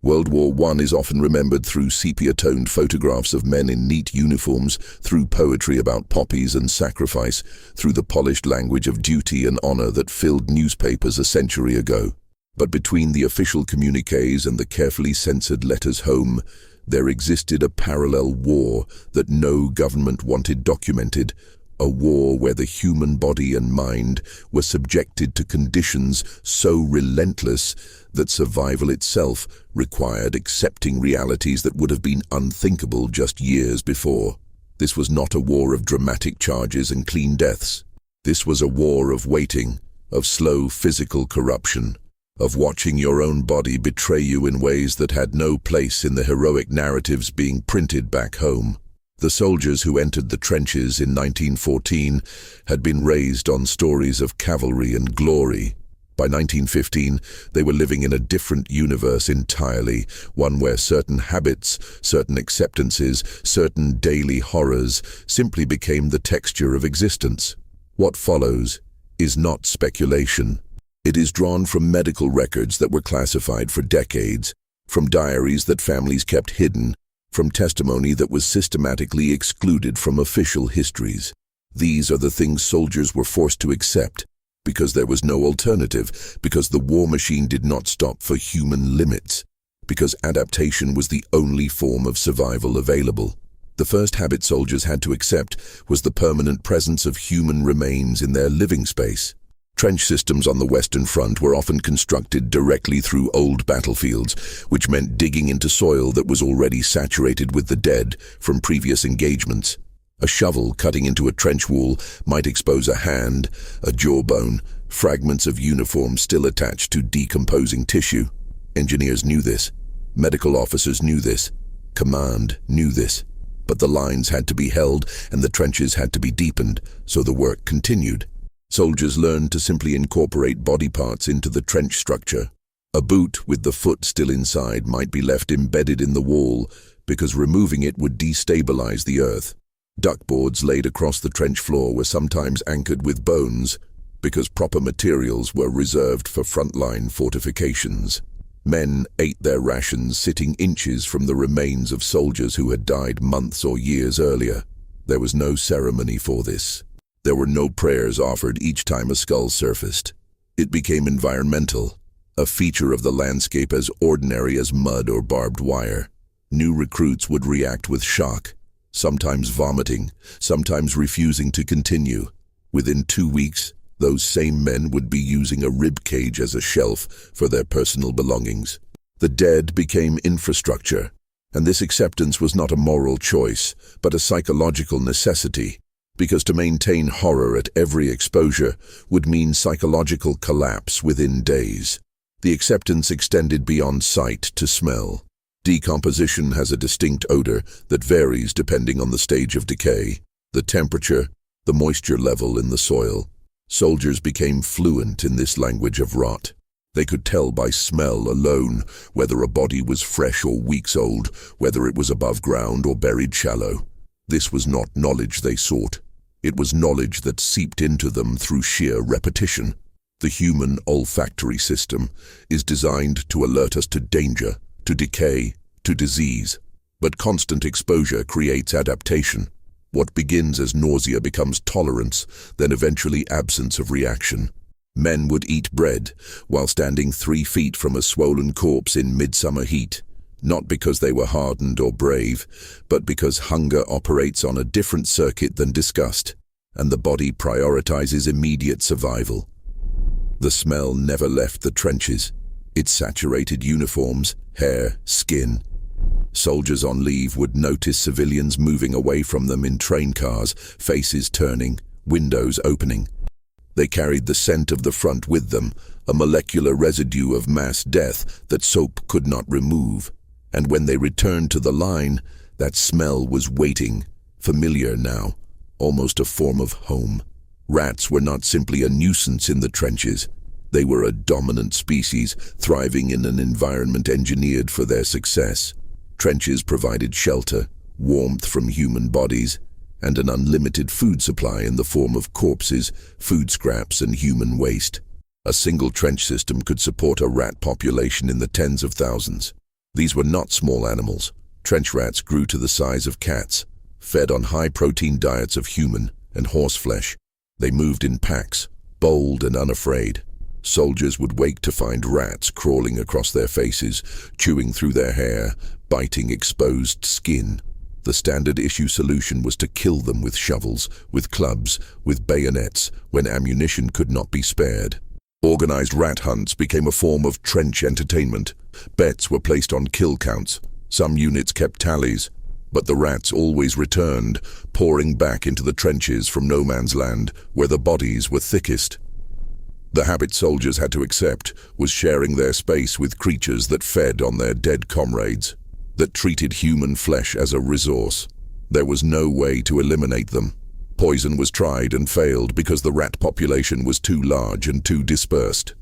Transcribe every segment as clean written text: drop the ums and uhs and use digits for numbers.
World War I is often remembered through sepia-toned photographs of men in neat uniforms, through poetry about poppies and sacrifice, through the polished language of duty and honor that filled newspapers a century ago. But between the official communiques and the carefully censored letters home, there existed a parallel war that no government wanted documented, a war where the human body and mind were subjected to conditions so relentless that survival itself required accepting realities that would have been unthinkable just years before. This was not a war of dramatic charges and clean deaths. This was a war of waiting, of slow physical corruption, of watching your own body betray you in ways that had no place in the heroic narratives being printed back home. The soldiers who entered the trenches in 1914 had been raised on stories of cavalry and glory. By 1915, they were living in a different universe entirely, one where certain habits, certain acceptances, certain daily horrors simply became the texture of existence. What follows is not speculation. It is drawn from medical records that were classified for decades, from diaries that families kept hidden, from testimony that was systematically excluded from official histories. These are the things soldiers were forced to accept, because there was no alternative, because the war machine did not stop for human limits, because adaptation was the only form of survival available. The first habit soldiers had to accept was the permanent presence of human remains in their living space. Trench systems on the Western Front were often constructed directly through old battlefields, which meant digging into soil that was already saturated with the dead from previous engagements. A shovel cutting into a trench wall might expose a hand, a jawbone, fragments of uniform still attached to decomposing tissue. Engineers knew this. Medical officers knew this. Command knew this. But the lines had to be held and the trenches had to be deepened, so the work continued. Soldiers learned to simply incorporate body parts into the trench structure. A boot with the foot still inside might be left embedded in the wall because removing it would destabilize the earth. Duckboards laid across the trench floor were sometimes anchored with bones because proper materials were reserved for frontline fortifications. Men ate their rations sitting inches from the remains of soldiers who had died months or years earlier. There was no ceremony for this. There were no prayers offered each time a skull surfaced. It became environmental, a feature of the landscape as ordinary as mud or barbed wire. New recruits would react with shock, sometimes vomiting, sometimes refusing to continue. Within 2 weeks, those same men would be using a rib cage as a shelf for their personal belongings. The dead became infrastructure, and this acceptance was not a moral choice, but a psychological necessity. Because to maintain horror at every exposure would mean psychological collapse within days. The acceptance extended beyond sight to smell. Decomposition has a distinct odor that varies depending on the stage of decay, the temperature, the moisture level in the soil. Soldiers became fluent in this language of rot. They could tell by smell alone whether a body was fresh or weeks old, whether it was above ground or buried shallow. This was not knowledge they sought. It was knowledge that seeped into them through sheer repetition. The human olfactory system is designed to alert us to danger, to decay, to disease. But constant exposure creates adaptation. What begins as nausea becomes tolerance, then eventually absence of reaction. Men would eat bread while standing 3 feet from a swollen corpse in midsummer heat. Not because they were hardened or brave, but because hunger operates on a different circuit than disgust, and the body prioritizes immediate survival. The smell never left the trenches. It saturated uniforms, hair, skin. Soldiers on leave would notice civilians moving away from them in train cars, faces turning, windows opening. They carried the scent of the front with them, a molecular residue of mass death that soap could not remove. And when they returned to the line, that smell was waiting, familiar now, almost a form of home. Rats were not simply a nuisance in the trenches. They were a dominant species, thriving in an environment engineered for their success. Trenches provided shelter, warmth from human bodies, and an unlimited food supply in the form of corpses, food scraps, and human waste. A single trench system could support a rat population in the tens of thousands. These were not small animals. Trench rats grew to the size of cats, fed on high-protein diets of human and horse flesh. They moved in packs, bold and unafraid. Soldiers would wake to find rats crawling across their faces, chewing through their hair, biting exposed skin. The standard issue solution was to kill them with shovels, with clubs, with bayonets, when ammunition could not be spared. Organized rat hunts became a form of trench entertainment. Bets were placed on kill counts. Some units kept tallies, but the rats always returned, pouring back into the trenches from no man's land, where the bodies were thickest. The habit soldiers had to accept was sharing their space with creatures that fed on their dead comrades, that treated human flesh as a resource. There was no way to eliminate them. Poison was tried and failed because the rat population was too large and too dispersed.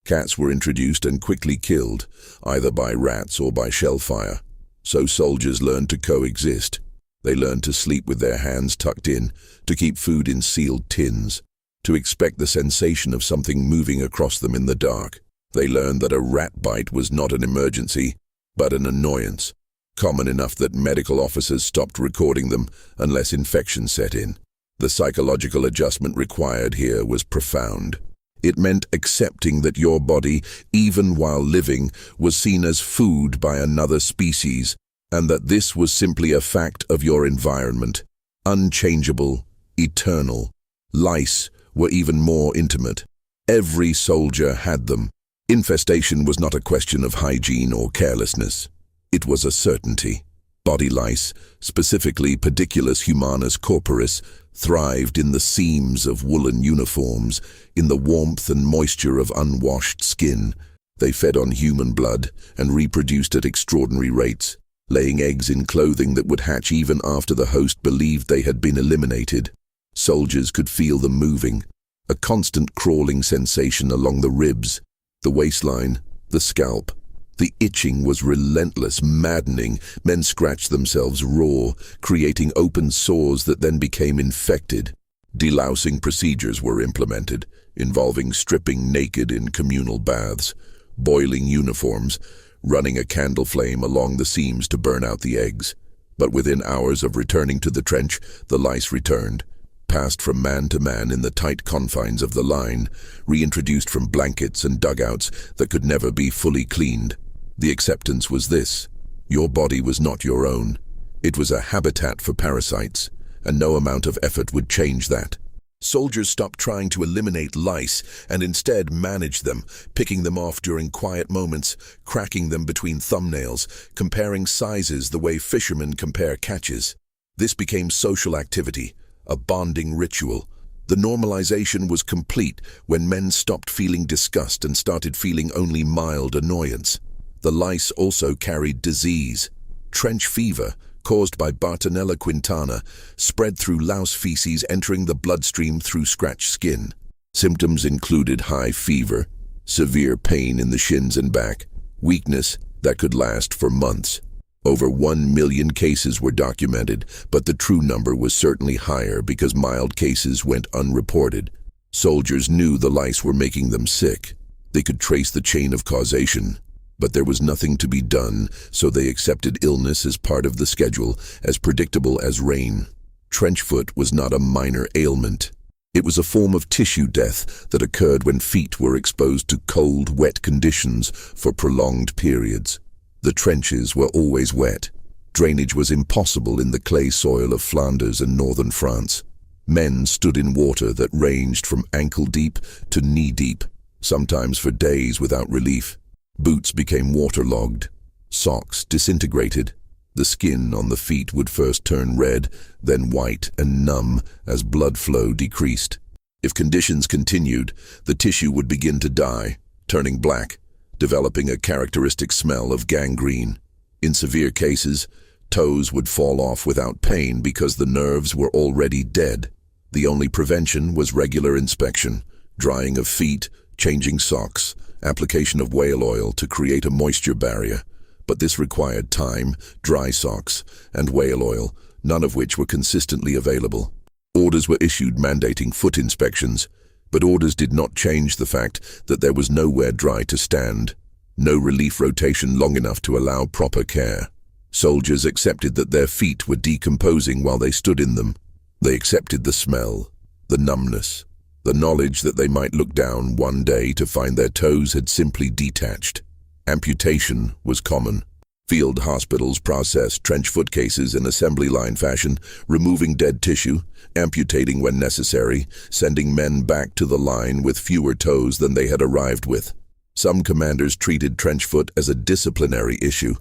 Cats were introduced and quickly killed, either by rats or by shellfire. So soldiers learned to coexist. They learned to sleep with their hands tucked in, to keep food in sealed tins, to expect the sensation of something moving across them in the dark. They learned that a rat bite was not an emergency, but an annoyance, common enough that medical officers stopped recording them unless infection set in. The psychological adjustment required here was profound. It meant accepting that your body, even while living, was seen as food by another species, and that this was simply a fact of your environment, unchangeable, eternal. Lice were even more intimate. Every soldier had them. Infestation was not a question of hygiene or carelessness. It was a certainty. Body lice, specifically Pediculus humanus corporis, thrived in the seams of woolen uniforms, in the warmth and moisture of unwashed skin. They fed on human blood and reproduced at extraordinary rates, laying eggs in clothing that would hatch even after the host believed they had been eliminated. Soldiers could feel them moving, a constant crawling sensation along the ribs, the waistline, the scalp. The itching was relentless, maddening. Men scratched themselves raw, creating open sores that then became infected. Delousing procedures were implemented, involving stripping naked in communal baths, boiling uniforms, running a candle flame along the seams to burn out the eggs. But within hours of returning to the trench, the lice returned, passed from man to man in the tight confines of the line, reintroduced from blankets and dugouts that could never be fully cleaned. The acceptance was this: your body was not your own. It was a habitat for parasites, and no amount of effort would change that. Soldiers stopped trying to eliminate lice and instead managed them, picking them off during quiet moments, cracking them between thumbnails, comparing sizes the way fishermen compare catches. This became social activity, a bonding ritual. The normalization was complete when men stopped feeling disgust and started feeling only mild annoyance. The lice also carried disease. Trench fever, caused by Bartonella quintana, spread through louse feces entering the bloodstream through scratched skin. Symptoms included high fever, severe pain in the shins and back, weakness that could last for months. Over 1 million cases were documented, but the true number was certainly higher because mild cases went unreported. Soldiers knew the lice were making them sick. They could trace the chain of causation. But there was nothing to be done, so they accepted illness as part of the schedule, as predictable as rain. Trenchfoot was not a minor ailment. It was a form of tissue death that occurred when feet were exposed to cold, wet conditions for prolonged periods. The trenches were always wet. Drainage was impossible in the clay soil of Flanders and northern France. Men stood in water that ranged from ankle-deep to knee-deep, sometimes for days without relief. Boots became waterlogged. Socks disintegrated. The skin on the feet would first turn red, then white and numb as blood flow decreased. If conditions continued, the tissue would begin to die, turning black, developing a characteristic smell of gangrene. In severe cases, toes would fall off without pain because the nerves were already dead. The only prevention was regular inspection, drying of feet, changing socks, application of whale oil to create a moisture barrier. But this required time, dry socks, and whale oil, none of which were consistently available. Orders were issued mandating foot inspections, but orders did not change the fact that there was nowhere dry to stand. No relief rotation long enough to allow proper care. Soldiers accepted that their feet were decomposing while they stood in them. They accepted the smell, the numbness, the knowledge that they might look down one day to find their toes had simply detached. Amputation was common. Field hospitals processed trench foot cases in assembly line fashion, removing dead tissue, amputating when necessary, sending men back to the line with fewer toes than they had arrived with. Some commanders treated trench foot as a disciplinary issue,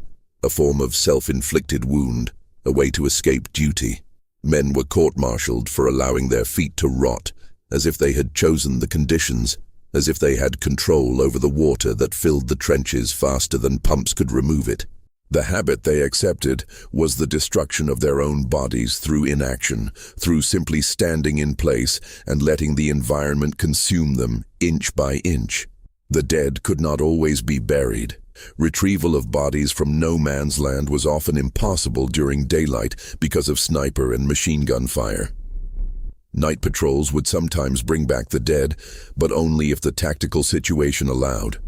a form of self-inflicted wound, a way to escape duty. Men were court-martialed for allowing their feet to rot, as if they had chosen the conditions, as if they had control over the water that filled the trenches faster than pumps could remove it. The habit they accepted was the destruction of their own bodies through inaction, through simply standing in place and letting the environment consume them inch by inch. The dead could not always be buried. Retrieval of bodies from no man's land was often impossible during daylight because of sniper and machine gun fire. Night patrols would sometimes bring back the dead, but only if the tactical situation allowed,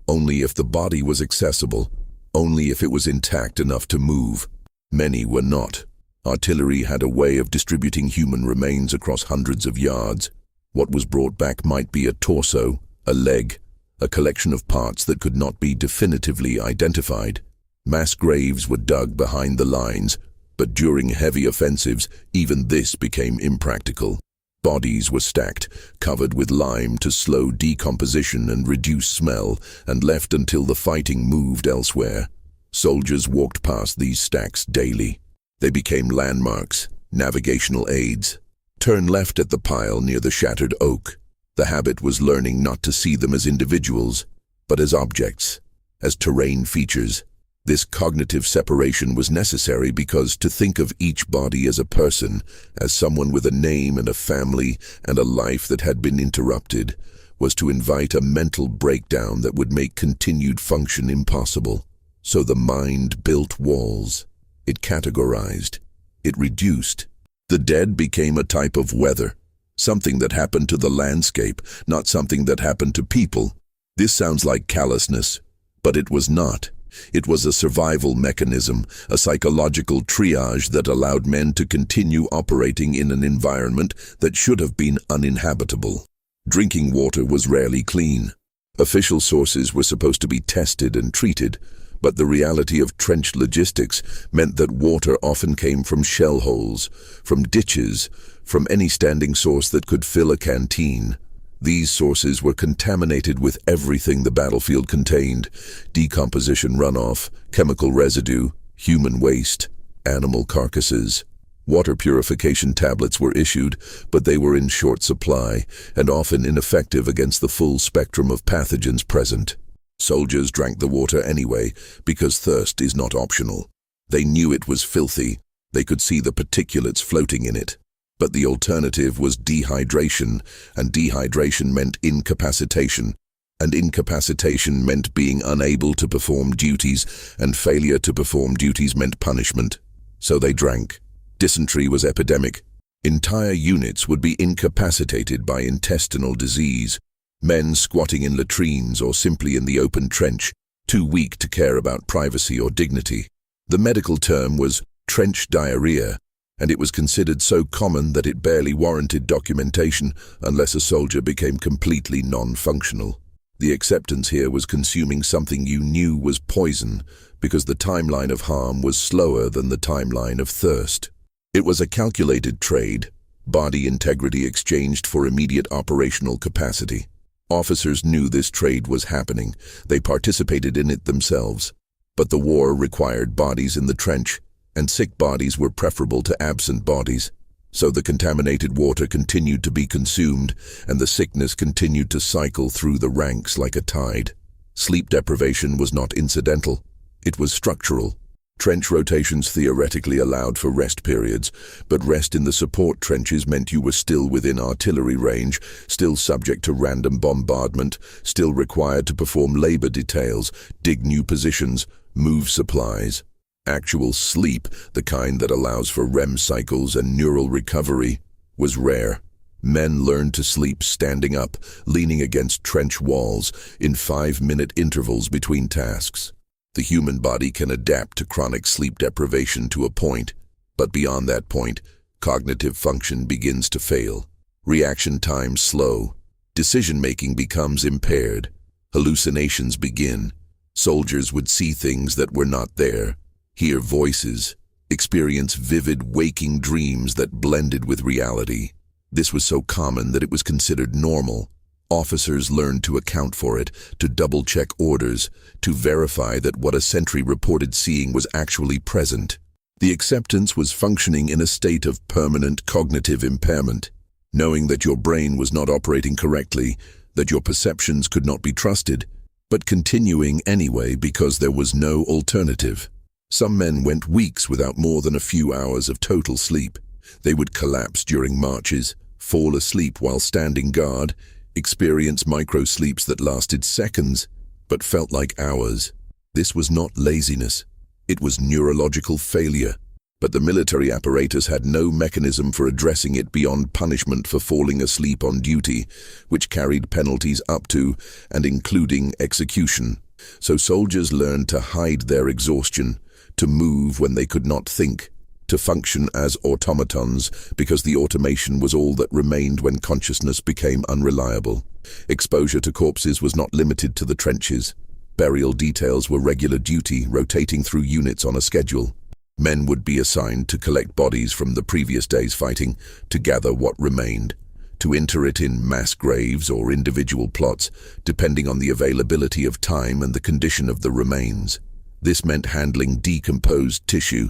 only if the body was accessible, only if it was intact enough to move. Many were not. Artillery had a way of distributing human remains across hundreds of yards. What was brought back might be a torso, a leg, a collection of parts that could not be definitively identified. Mass graves were dug behind the lines, but during heavy offensives, even this became impractical. Bodies were stacked, covered with lime to slow decomposition and reduce smell, and left until the fighting moved elsewhere. Soldiers walked past these stacks daily. They became landmarks, navigational aids. Turn left at the pile near the shattered oak. The habit was learning not to see them as individuals, but as objects, as terrain features. This cognitive separation was necessary because to think of each body as a person, as someone with a name and a family and a life that had been interrupted, was to invite a mental breakdown that would make continued function impossible. So the mind built walls. It categorized. It reduced. The dead became a type of weather, something that happened to the landscape, not something that happened to people. This sounds like callousness, but it was not. It was a survival mechanism, a psychological triage that allowed men to continue operating in an environment that should have been uninhabitable. Drinking water was rarely clean. Official sources were supposed to be tested and treated, but the reality of trench logistics meant that water often came from shell holes, from ditches, from any standing source that could fill a canteen. These sources were contaminated with everything the battlefield contained: decomposition runoff, chemical residue, human waste, animal carcasses. Water purification tablets were issued, but they were in short supply and often ineffective against the full spectrum of pathogens present. Soldiers drank the water anyway, because thirst is not optional. They knew it was filthy. They could see the particulates floating in it. But the alternative was dehydration, and dehydration meant incapacitation, and incapacitation meant being unable to perform duties, and failure to perform duties meant punishment. So they drank. Dysentery was epidemic. Entire units would be incapacitated by intestinal disease. Men squatting in latrines or simply in the open trench, too weak to care about privacy or dignity. The medical term was trench diarrhea, and it was considered so common that it barely warranted documentation unless a soldier became completely non-functional. The acceptance here was consuming something you knew was poison, because the timeline of harm was slower than the timeline of thirst. It was a calculated trade, body integrity exchanged for immediate operational capacity. Officers knew this trade was happening. They participated in it themselves. But the war required bodies in the trench, and sick bodies were preferable to absent bodies. So the contaminated water continued to be consumed, and the sickness continued to cycle through the ranks like a tide. Sleep deprivation was not incidental. It was structural. Trench rotations theoretically allowed for rest periods, but rest in the support trenches meant you were still within artillery range, still subject to random bombardment, still required to perform labor details, dig new positions, move supplies. Actual sleep, the kind that allows for REM cycles and neural recovery, was rare. Men learned to sleep standing up, leaning against trench walls, in 5-minute intervals between tasks. The human body can adapt to chronic sleep deprivation to a point, but beyond that point, cognitive function begins to fail. Reaction times slow. Decision-making becomes impaired. Hallucinations begin. Soldiers would see things that were not there, hear voices, experience vivid waking dreams that blended with reality. This was so common that it was considered normal. Officers learned to account for it, to double-check orders, to verify that what a sentry reported seeing was actually present. The acceptance was functioning in a state of permanent cognitive impairment, knowing that your brain was not operating correctly, that your perceptions could not be trusted, but continuing anyway because there was no alternative. Some men went weeks without more than a few hours of total sleep. They would collapse during marches, fall asleep while standing guard, experience micro-sleeps that lasted seconds, but felt like hours. This was not laziness. It was neurological failure. But the military apparatus had no mechanism for addressing it beyond punishment for falling asleep on duty, which carried penalties up to and including execution. So soldiers learned to hide their exhaustion, to move when they could not think, to function as automatons because the automation was all that remained when consciousness became unreliable. Exposure to corpses was not limited to the trenches. Burial details were regular duty, rotating through units on a schedule. Men would be assigned to collect bodies from the previous day's fighting, to gather what remained, to inter it in mass graves or individual plots, depending on the availability of time and the condition of the remains. This meant handling decomposed tissue,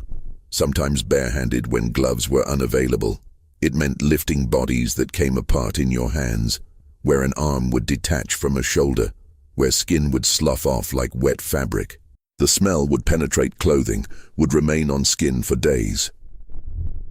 sometimes barehanded when gloves were unavailable. It meant lifting bodies that came apart in your hands, where an arm would detach from a shoulder, where skin would slough off like wet fabric. The smell would penetrate clothing, would remain on skin for days.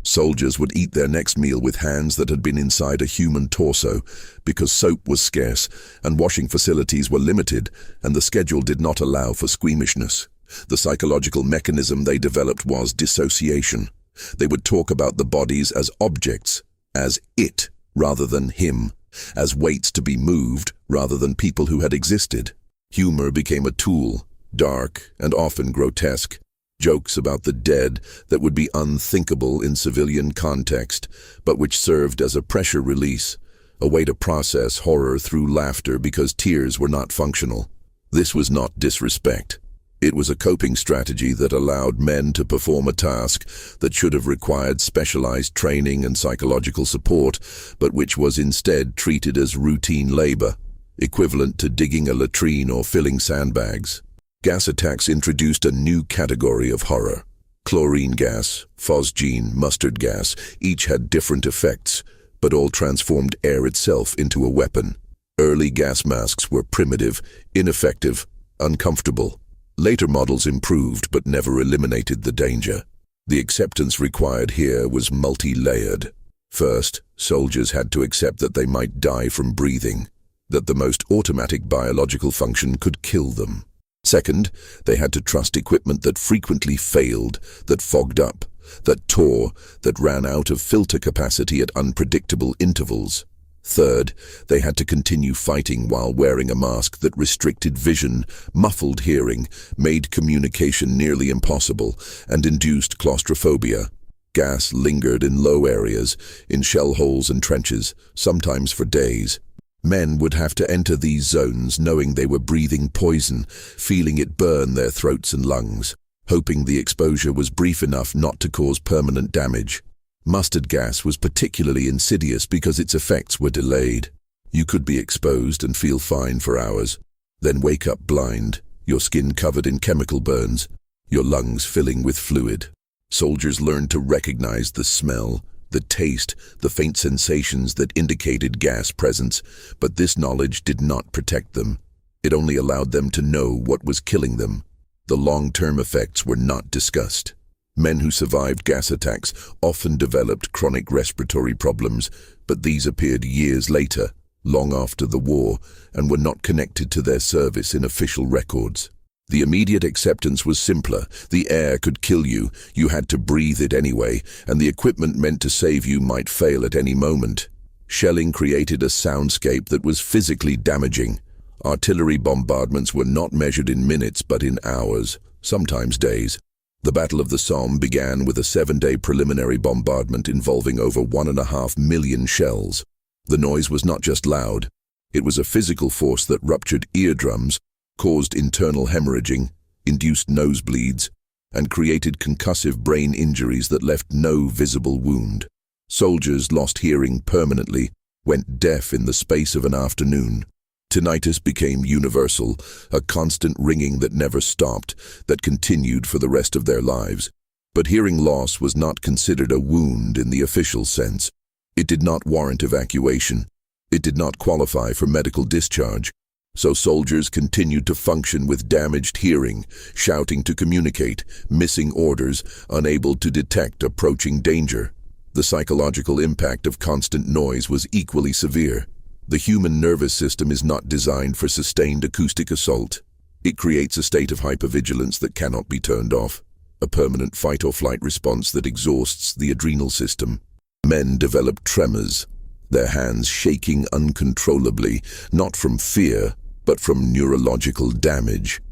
Soldiers would eat their next meal with hands that had been inside a human torso because soap was scarce and washing facilities were limited and the schedule did not allow for squeamishness. The psychological mechanism they developed was dissociation. They would talk about the bodies as objects, as it rather than him, as weights to be moved rather than people who had existed. Humor became a tool, dark and often grotesque, jokes about the dead that would be unthinkable in civilian context, but which served as a pressure release, a way to process horror through laughter because tears were not functional. This was not disrespect. It was a coping strategy that allowed men to perform a task that should have required specialized training and psychological support, but which was instead treated as routine labor, equivalent to digging a latrine or filling sandbags. Gas attacks introduced a new category of horror. Chlorine gas, phosgene, mustard gas, each had different effects, but all transformed air itself into a weapon. Early gas masks were primitive, ineffective, uncomfortable. Later models improved but never eliminated the danger. The acceptance required here was multi-layered. First, soldiers had to accept that they might die from breathing, that the most automatic biological function could kill them. Second, they had to trust equipment that frequently failed, that fogged up, that tore, that ran out of filter capacity at unpredictable intervals. Third, they had to continue fighting while wearing a mask that restricted vision, muffled hearing, made communication nearly impossible, and induced claustrophobia. Gas lingered in low areas, in shell holes and trenches, sometimes for days. Men would have to enter these zones knowing they were breathing poison, feeling it burn their throats and lungs, hoping the exposure was brief enough not to cause permanent damage. Mustard gas was particularly insidious because its effects were delayed. You could be exposed and feel fine for hours, then wake up blind, your skin covered in chemical burns, your lungs filling with fluid. Soldiers learned to recognize the smell, the taste, the faint sensations that indicated gas presence, but this knowledge did not protect them. It only allowed them to know what was killing them. The long-term effects were not discussed. Men who survived gas attacks often developed chronic respiratory problems, but these appeared years later, long after the war, and were not connected to their service in official records. The immediate acceptance was simpler. The air could kill you, you had to breathe it anyway, and the equipment meant to save you might fail at any moment. Shelling created a soundscape that was physically damaging. Artillery bombardments were not measured in minutes but in hours, sometimes days. The Battle of the Somme began with a 7-day preliminary bombardment involving over 1.5 million shells. The noise was not just loud. It was a physical force that ruptured eardrums, caused internal hemorrhaging, induced nosebleeds, and created concussive brain injuries that left no visible wound. Soldiers lost hearing permanently, went deaf in the space of an afternoon. Tinnitus became universal, a constant ringing that never stopped, that continued for the rest of their lives. But hearing loss was not considered a wound in the official sense. It did not warrant evacuation. It did not qualify for medical discharge. So soldiers continued to function with damaged hearing, shouting to communicate, missing orders, unable to detect approaching danger. The psychological impact of constant noise was equally severe. The human nervous system is not designed for sustained acoustic assault. It creates a state of hypervigilance that cannot be turned off, a permanent fight-or-flight response that exhausts the adrenal system. Men develop tremors, their hands shaking uncontrollably, not from fear, but from neurological damage.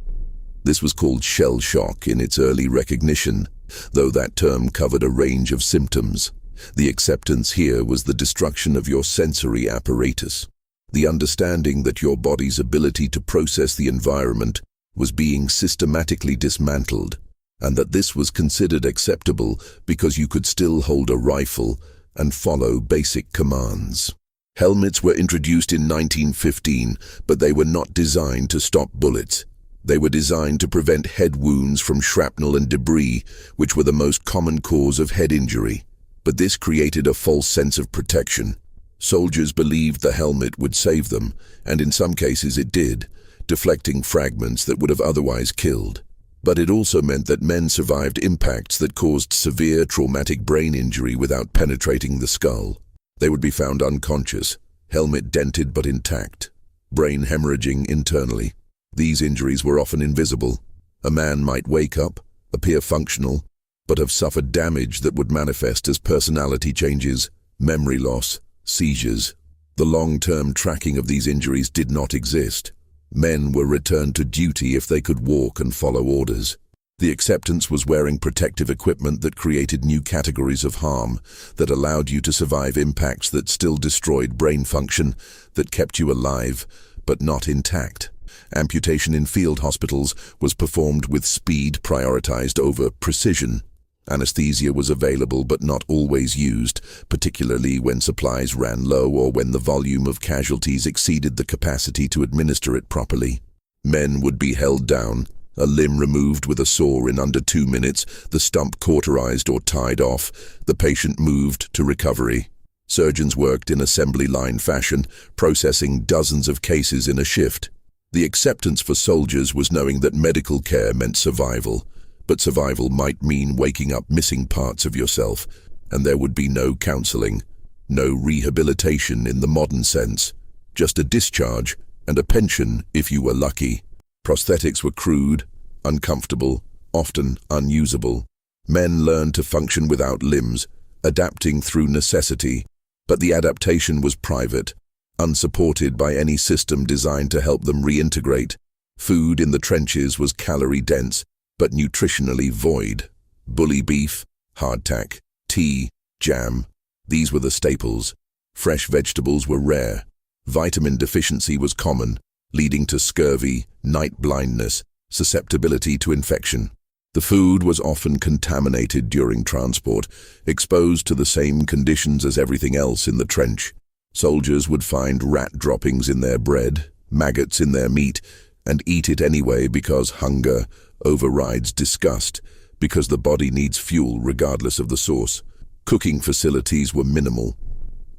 This was called shell shock in its early recognition, though that term covered a range of symptoms. The acceptance here was the destruction of your sensory apparatus, the understanding that your body's ability to process the environment was being systematically dismantled, and that this was considered acceptable because you could still hold a rifle and follow basic commands. Helmets were introduced in 1915, but they were not designed to stop bullets. They were designed to prevent head wounds from shrapnel and debris, which were the most common cause of head injury. But this created a false sense of protection. Soldiers believed the helmet would save them, and in some cases it did, deflecting fragments that would have otherwise killed. But it also meant that men survived impacts that caused severe traumatic brain injury without penetrating the skull. They would be found unconscious, helmet dented but intact, brain hemorrhaging internally. These injuries were often invisible. A man might wake up, appear functional, but have suffered damage that would manifest as personality changes, memory loss, seizures. The long-term tracking of these injuries did not exist. Men were returned to duty if they could walk and follow orders. The acceptance was wearing protective equipment that created new categories of harm, that allowed you to survive impacts that still destroyed brain function, that kept you alive, but not intact. Amputation in field hospitals was performed with speed prioritized over precision. Anesthesia was available but not always used, particularly when supplies ran low or when the volume of casualties exceeded the capacity to administer it properly. Men would be held down, a limb removed with a saw in under 2 minutes, the stump cauterized or tied off, the patient moved to recovery. Surgeons worked in assembly line fashion, processing dozens of cases in a shift. The acceptance for soldiers was knowing that medical care meant survival. But survival might mean waking up missing parts of yourself, and there would be no counseling, no rehabilitation in the modern sense, just a discharge and a pension if you were lucky. Prosthetics were crude, uncomfortable, often unusable. Men learned to function without limbs, adapting through necessity, but the adaptation was private, unsupported by any system designed to help them reintegrate. Food in the trenches was calorie-dense, but nutritionally void. Bully beef, hardtack, tea, jam, these were the staples. Fresh vegetables were rare. Vitamin deficiency was common, leading to scurvy, night blindness, susceptibility to infection. The food was often contaminated during transport, exposed to the same conditions as everything else in the trench. Soldiers would find rat droppings in their bread, maggots in their meat, and eat it anyway because hunger overrides disgust, because the body needs fuel regardless of the source. Cooking facilities were minimal.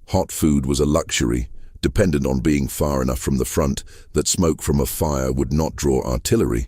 Hot food was a luxury, dependent on being far enough from the front that smoke from a fire would not draw artillery.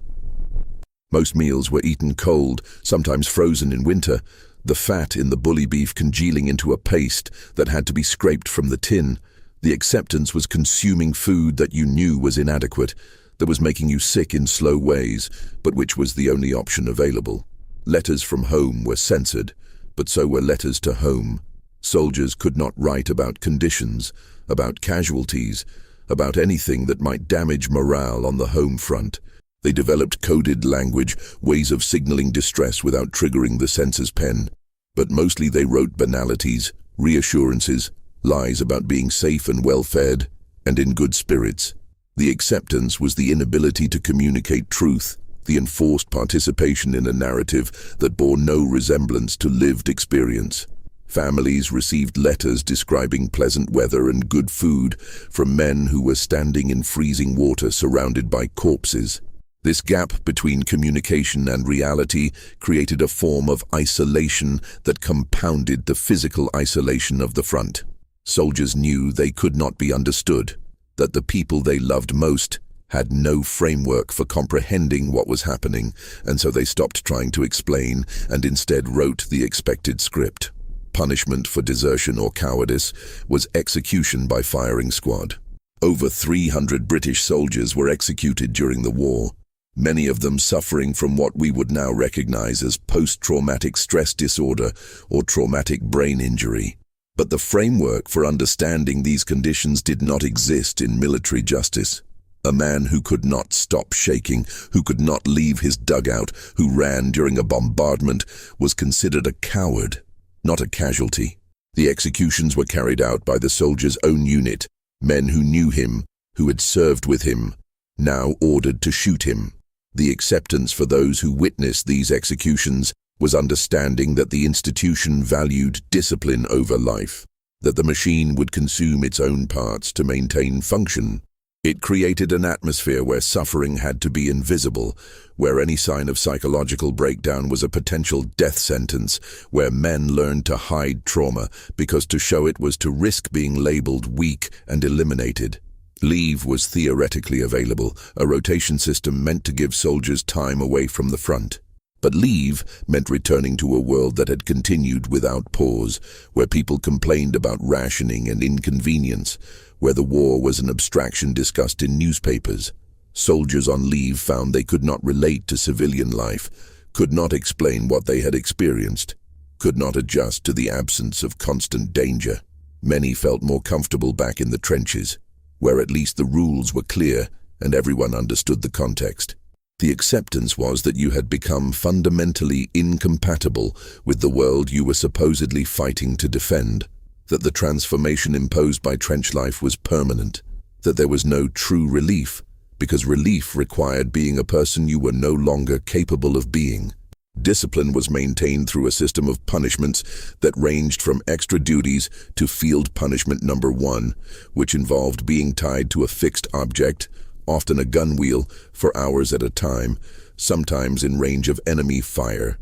Most meals were eaten cold, sometimes frozen in winter, the fat in the bully beef congealing into a paste that had to be scraped from the tin. The acceptance was consuming food that you knew was inadequate, that was making you sick in slow ways, but which was the only option available. Letters from home were censored, but so were letters to home. Soldiers could not write about conditions, about casualties, about anything that might damage morale on the home front. They developed coded language, ways of signaling distress without triggering the censor's pen. But mostly they wrote banalities, reassurances, lies about being safe and well-fed, and in good spirits. The acceptance was the inability to communicate truth, the enforced participation in a narrative that bore no resemblance to lived experience. Families received letters describing pleasant weather and good food from men who were standing in freezing water surrounded by corpses. This gap between communication and reality created a form of isolation that compounded the physical isolation of the front. Soldiers knew they could not be understood, that the people they loved most had no framework for comprehending what was happening, and so they stopped trying to explain and instead wrote the expected script. Punishment for desertion or cowardice was execution by firing squad. Over 300 British soldiers were executed during the war, many of them suffering from what we would now recognize as post-traumatic stress disorder or traumatic brain injury. But the framework for understanding these conditions did not exist in military justice. A man who could not stop shaking, who could not leave his dugout, who ran during a bombardment, was considered a coward, not a casualty. The executions were carried out by the soldier's own unit, men who knew him, who had served with him, now ordered to shoot him. The acceptance for those who witnessed these executions was understanding that the institution valued discipline over life, that the machine would consume its own parts to maintain function. It created an atmosphere where suffering had to be invisible, where any sign of psychological breakdown was a potential death sentence, where men learned to hide trauma because to show it was to risk being labeled weak and eliminated. Leave was theoretically available, a rotation system meant to give soldiers time away from the front. But leave meant returning to a world that had continued without pause, where people complained about rationing and inconvenience, where the war was an abstraction discussed in newspapers. Soldiers on leave found they could not relate to civilian life, could not explain what they had experienced, could not adjust to the absence of constant danger. Many felt more comfortable back in the trenches, where at least the rules were clear and everyone understood the context. The acceptance was that you had become fundamentally incompatible with the world you were supposedly fighting to defend, that the transformation imposed by trench life was permanent, that there was no true relief, because relief required being a person you were no longer capable of being. Discipline was maintained through a system of punishments that ranged from extra duties to field punishment number 1, which involved being tied to a fixed object, often a gun wheel, for hours at a time, sometimes in range of enemy fire.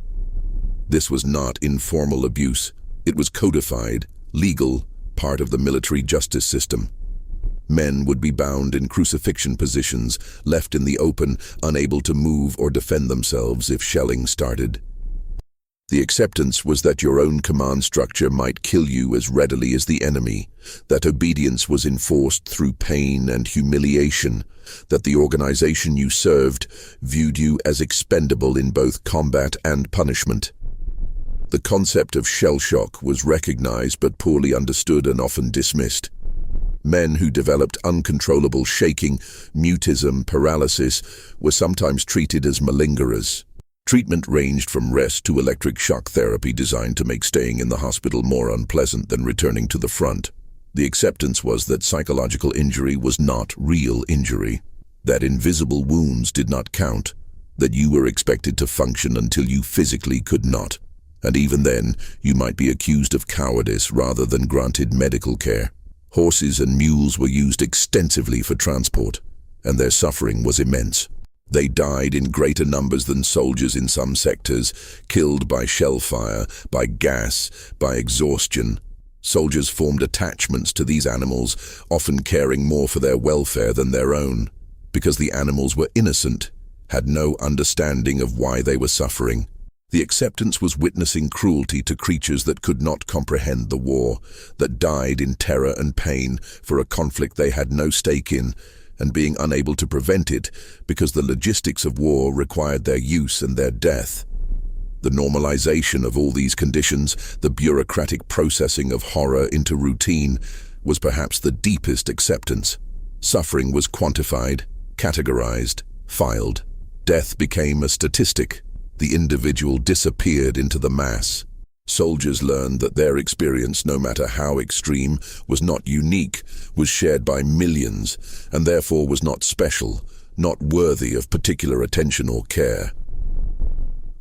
This was not informal abuse. It was codified, legal, part of the military justice system. Men would be bound in crucifixion positions, left in the open, unable to move or defend themselves if shelling started. The acceptance was that your own command structure might kill you as readily as the enemy, that obedience was enforced through pain and humiliation, that the organization you served viewed you as expendable in both combat and punishment. The concept of shell shock was recognized but poorly understood and often dismissed. Men who developed uncontrollable shaking, mutism, paralysis were sometimes treated as malingerers. Treatment ranged from rest to electric shock therapy designed to make staying in the hospital more unpleasant than returning to the front. The acceptance was that psychological injury was not real injury, that invisible wounds did not count, that you were expected to function until you physically could not. And even then, you might be accused of cowardice rather than granted medical care. Horses and mules were used extensively for transport, and their suffering was immense. They died in greater numbers than soldiers in some sectors, killed by shell fire, by gas, by exhaustion. Soldiers formed attachments to these animals, often caring more for their welfare than their own, because the animals were innocent, had no understanding of why they were suffering. The acceptance was witnessing cruelty to creatures that could not comprehend the war, that died in terror and pain for a conflict they had no stake in, and being unable to prevent it because the logistics of war required their use and their death. The normalization of all these conditions, the bureaucratic processing of horror into routine, was perhaps the deepest acceptance. Suffering was quantified, categorized, filed. Death became a statistic. The individual disappeared into the mass. Soldiers learned that their experience, no matter how extreme, was not unique, was shared by millions, and therefore was not special, not worthy of particular attention or care.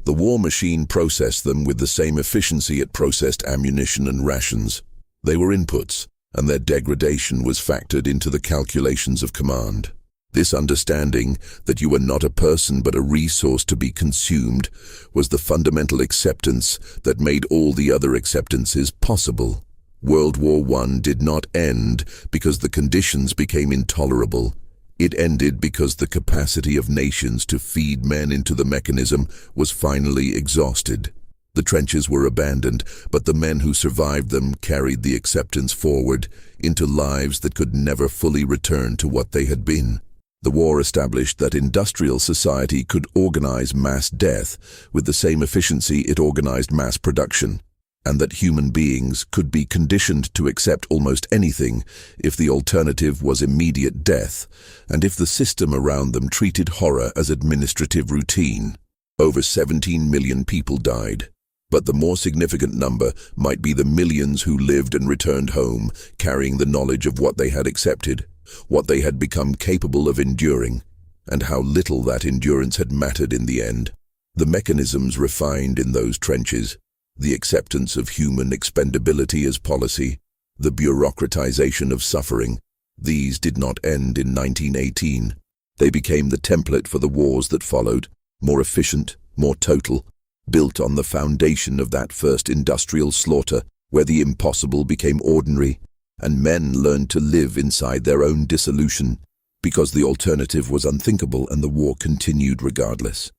The war machine processed them with the same efficiency it processed ammunition and rations. They were inputs, and their degradation was factored into the calculations of command. This understanding that you were not a person but a resource to be consumed was the fundamental acceptance that made all the other acceptances possible. World War I did not end because the conditions became intolerable. It ended because the capacity of nations to feed men into the mechanism was finally exhausted. The trenches were abandoned, but the men who survived them carried the acceptance forward into lives that could never fully return to what they had been. The war established that industrial society could organize mass death with the same efficiency it organized mass production, and that human beings could be conditioned to accept almost anything if the alternative was immediate death, and if the system around them treated horror as administrative routine. Over 17 million people died, but the more significant number might be the millions who lived and returned home, carrying the knowledge of what they had accepted, what they had become capable of enduring, and how little that endurance had mattered in the end. The mechanisms refined in those trenches, the acceptance of human expendability as policy, the bureaucratization of suffering, these did not end in 1918. They became the template for the wars that followed, more efficient, more total, built on the foundation of that first industrial slaughter, where the impossible became ordinary, and men learned to live inside their own dissolution, because the alternative was unthinkable and the war continued regardless.